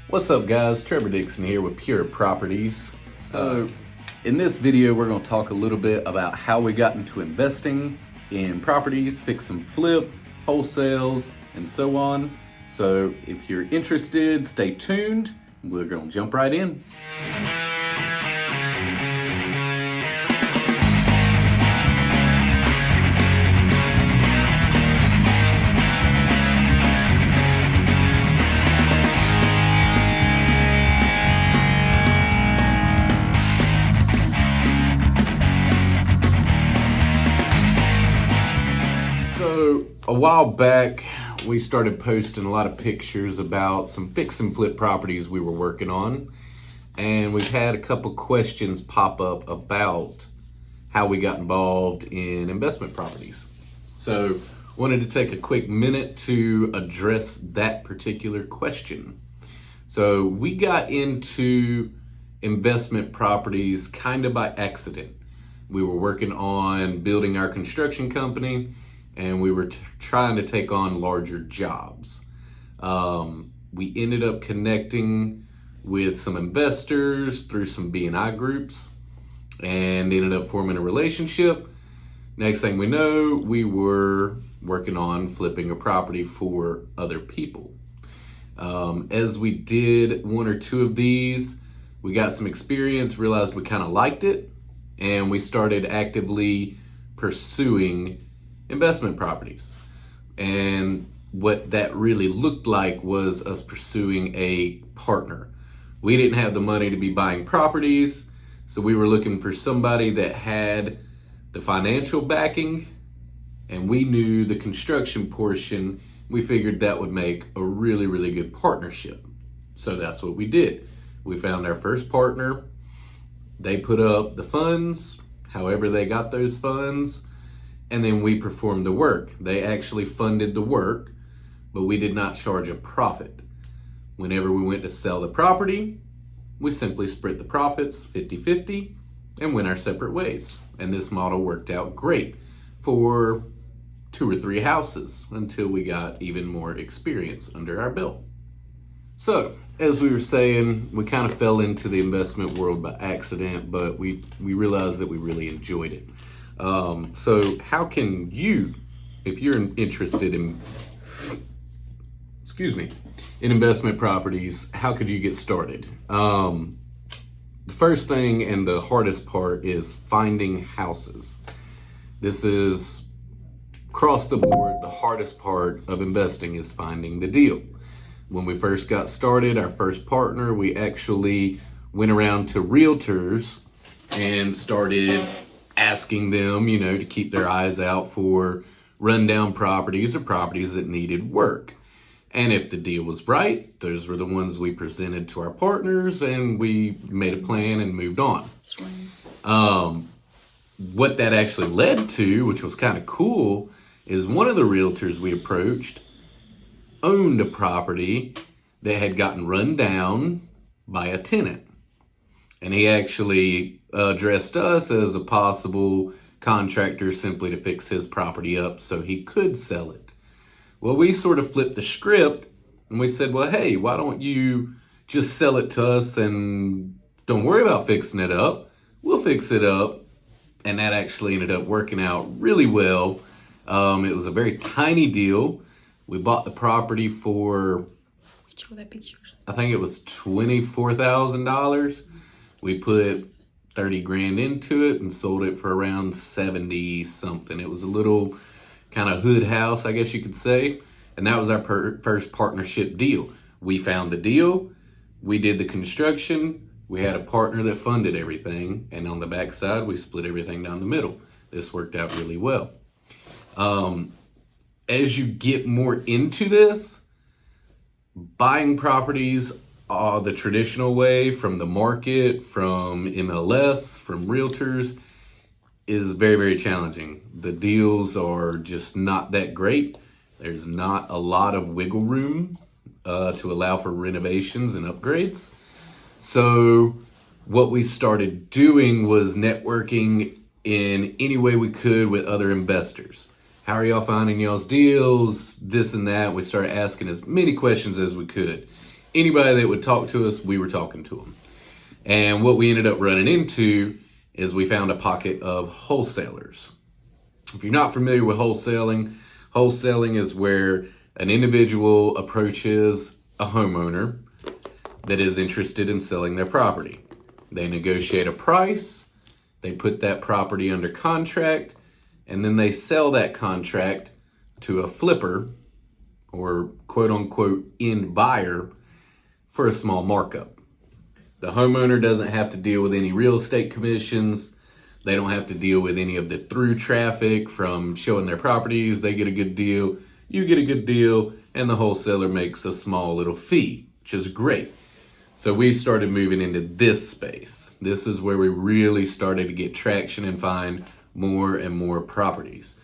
What's up guys, Trevor Dixon here with Pure Properties. So in this video we're going to talk a little bit about how we got into investing in properties, fix and flip, wholesales, and so on. So if you're interested, stay tuned. We're going to jump right in. So a while back, we started posting a lot of pictures about some fix and flip properties we were working on. And we've had a couple questions pop up about how we got involved in investment properties. So wanted to take a quick minute to address that particular question. So we got into investment properties kind of by accident. We were working on building our construction company, and we were trying to take on larger jobs. We ended up connecting with some investors through some B&I groups and ended up forming a relationship. Next thing we know, we were working on flipping a property for other people. As we did one or two of these, we got some experience, realized we kind of liked it, and we started actively pursuing investment properties. And what that really looked like was us pursuing a partner. We didn't have the money to be buying properties, so we were looking for somebody that had the financial backing, and we knew the construction portion. We figured that would make a really, really good partnership. So that's what we did. We found our first partner. They put up the funds, however they got those funds, and then we performed the work. They actually funded the work, but we did not charge a profit. Whenever we went to sell the property, we simply split the profits 50-50 and went our separate ways. And this model worked out great for 2 or 3 houses until we got even more experience under our belt. So, as we were saying, we kind of fell into the investment world by accident, but we realized that we really enjoyed it. So how can you, if you're interested in, in investment properties, how could you get started? The first thing and the hardest part is finding houses. This is across the board. The hardest part of investing is finding the deal. When we first got started, our first partner, we actually went around to realtors and started asking them, to keep their eyes out for rundown properties or properties that needed work. And if the deal was right, those were the ones we presented to our partners, and we made a plan and moved on. What that actually led to, which was kind of cool, is one of the realtors we approached owned a property that had gotten run down by a tenant. And he actually addressed us as a possible contractor simply to fix his property up so he could sell it. Well, we sort of flipped the script and we said, well, hey, why don't you just sell it to us and don't worry about fixing it up. We'll fix it up. And that actually ended up working out really well. It was a very tiny deal. We bought the property for, I think it was $24,000. We put 30 grand into it and sold it for around 70 something. It was a little kind of hood house, I guess you could say. And that was our first partnership deal. We found the deal. We did the construction. We had a partner that funded everything. And on the backside, we split everything down the middle. This worked out really well. As you get more into this, buying properties the traditional way from the market, from MLS, from realtors, is very, very challenging. The deals are just not that great. There's not a lot of wiggle room to allow for renovations and upgrades. So what we started doing was networking in any way we could with other investors. How are y'all finding y'all's deals? This and that. We started asking as many questions as we could. Anybody that would talk to us, we were talking to them. And what we ended up running into is we found a pocket of wholesalers. If you're not familiar with wholesaling, wholesaling is where an individual approaches a homeowner that is interested in selling their property. They negotiate a price, they put that property under contract, and then they sell that contract to a flipper or quote unquote end buyer for a small markup. The homeowner doesn't have to deal with any real estate commissions. They don't have to deal with any of the through traffic from showing their properties. They get a good deal, you get a good deal, and the wholesaler makes a small little fee, which is great. So we started moving into this space. This is where we really started to get traction and find more and more properties.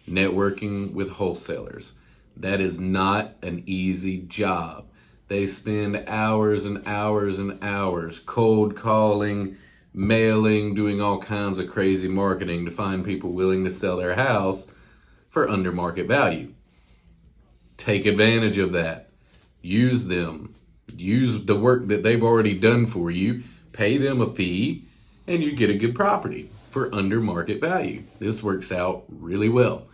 Networking with wholesalers. That is not an easy job. They spend hours and hours and hours cold calling, mailing, doing all kinds of crazy marketing to find people willing to sell their house for under market value. Take advantage of that. Use them. Use the work that they've already done for you. Pay them a fee and you get a good property for under market value. This works out really well.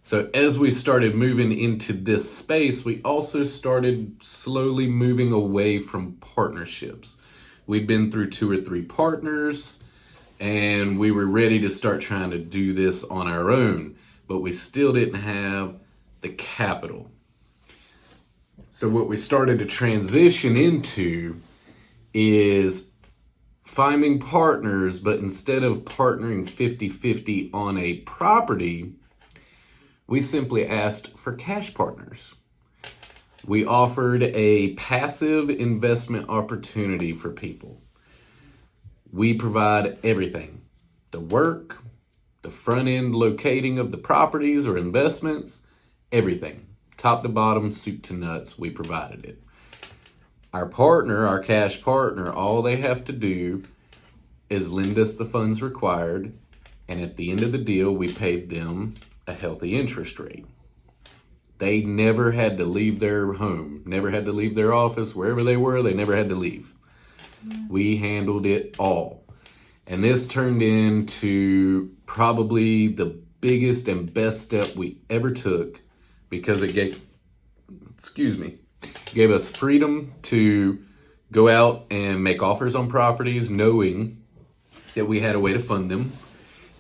So as we started moving into this space, we also started slowly moving away from partnerships. We'd been through 2 or 3 partners and we were ready to start trying to do this on our own, but we still didn't have the capital. So what we started to transition into is finding partners, but instead of partnering 50-50 on a property, we simply asked for cash partners. We offered a passive investment opportunity for people. We provide everything, the work, the front end locating of the properties or investments, everything. Top to bottom, soup to nuts, we provided it. Our partner, our cash partner, all they have to do is lend us the funds required, and at the end of the deal, we paid them a healthy interest rate. They never had to leave their home, never had to leave their office, wherever they were, they never had to leave. We handled it all. And this turned into probably the biggest and best step we ever took, because it gave us freedom to go out and make offers on properties, knowing that we had a way to fund them.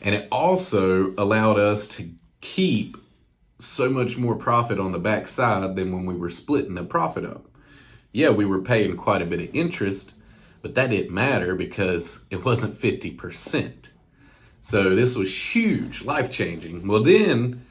And it also allowed us to keep so much more profit on the backside than when we were splitting the profit up. Yeah, we were paying quite a bit of interest, but that didn't matter because it wasn't 50%. So this was huge, life-changing. Well, then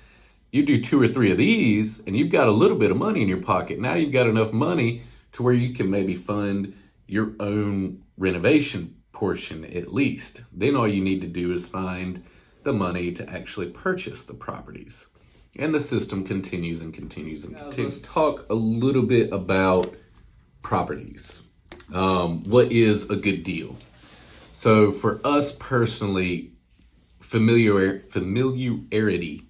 you do 2 or 3 of these and you've got a little bit of money in your pocket. Now you've got enough money to where you can maybe fund your own renovation portion at least. Then all you need to do is find the money to actually purchase the properties. And the system continues and continues and continues. Let's talk a little bit about properties. What is a good deal? So for us personally, familiarity,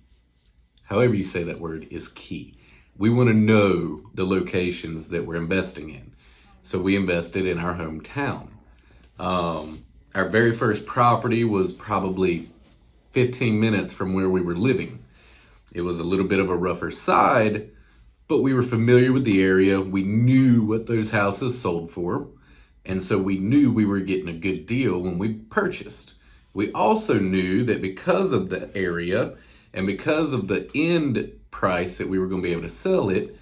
however you say that word, is key. We want to know the locations that we're investing in. So we invested in our hometown. Our very first property was probably 15 minutes from where we were living. It was a little bit of a rougher side, but we were familiar with the area. We knew what those houses sold for. And so we knew we were getting a good deal when we purchased. We also knew that because of the area and because of the end price that we were going to be able to sell it,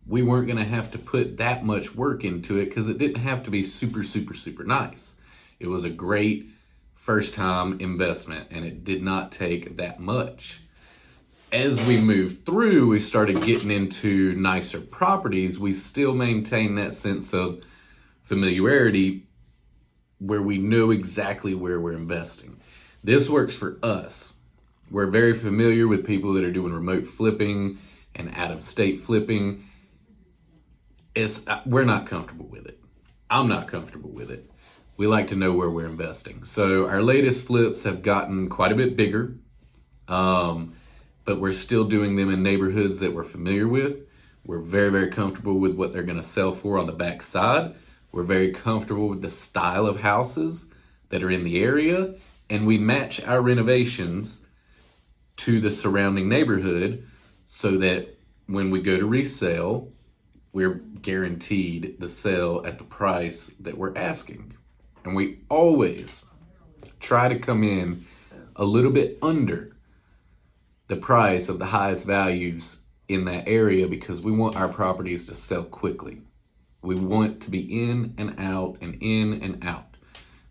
we weren't going to have to put that much work into it because it didn't have to be super, super, super nice. It was a great first time investment and it did not take that much. As we moved through, we started getting into nicer properties. We still maintain that sense of familiarity where we know exactly where we're investing. This works for us. We're very familiar with people that are doing remote flipping and out-of-state flipping. We're not comfortable with it. I'm not comfortable with it. We like to know where we're investing. So our latest flips have gotten quite a bit bigger, but we're still doing them in neighborhoods that we're familiar with. We're very, very comfortable with what they're gonna sell for on the back side. We're very comfortable with the style of houses that are in the area, and we match our renovations to the surrounding neighborhood so that when we go to resell, we're guaranteed the sale at the price that we're asking. And we always try to come in a little bit under the price of the highest values in that area because we want our properties to sell quickly. We want to be in and out and in and out.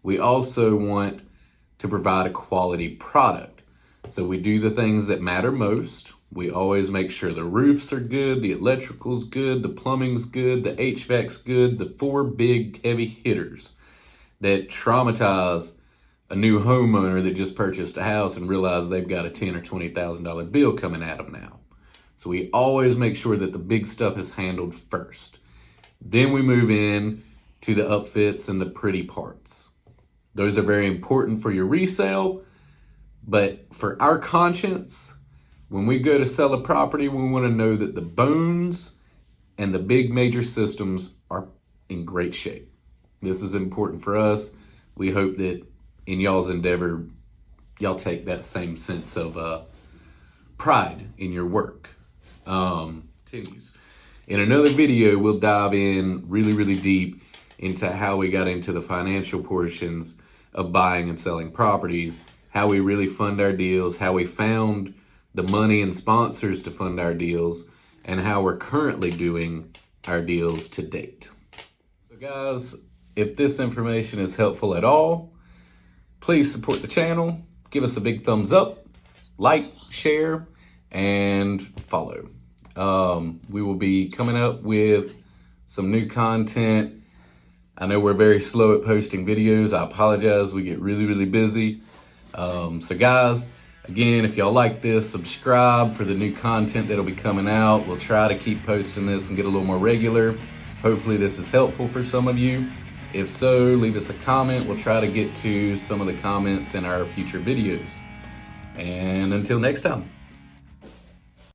We also want to provide a quality product. So we do the things that matter most. We always make sure the roofs are good, the electrical's good, the plumbing's good, the HVAC's good, the 4 big heavy hitters that traumatize a new homeowner that just purchased a house and realize they've got a $10,000 or $20,000 bill coming at them now. So we always make sure that the big stuff is handled first. Then we move in to the upfits and the pretty parts. Those are very important for your resale, but for our conscience, when we go to sell a property, we want to know that the bones and the big major systems are in great shape. This is important for us. We hope that in y'all's endeavor, y'all take that same sense of pride in your work. Continues. In another video, we'll dive in really, really deep into how we got into the financial portions of buying and selling properties, how we really fund our deals, how we found the money and sponsors to fund our deals, and how we're currently doing our deals to date. So guys, if this information is helpful at all, please support the channel, give us a big thumbs up, like, share, and follow. We will be coming up with some new content. I know we're very slow at posting videos. I apologize, we get really, really busy. So guys, again, if y'all like this, subscribe for the new content that'll be coming out. We'll try to keep posting this and get a little more regular. Hopefully this is helpful for some of you. If so, leave us a comment. We'll try to get to some of the comments in our future videos. And until next time.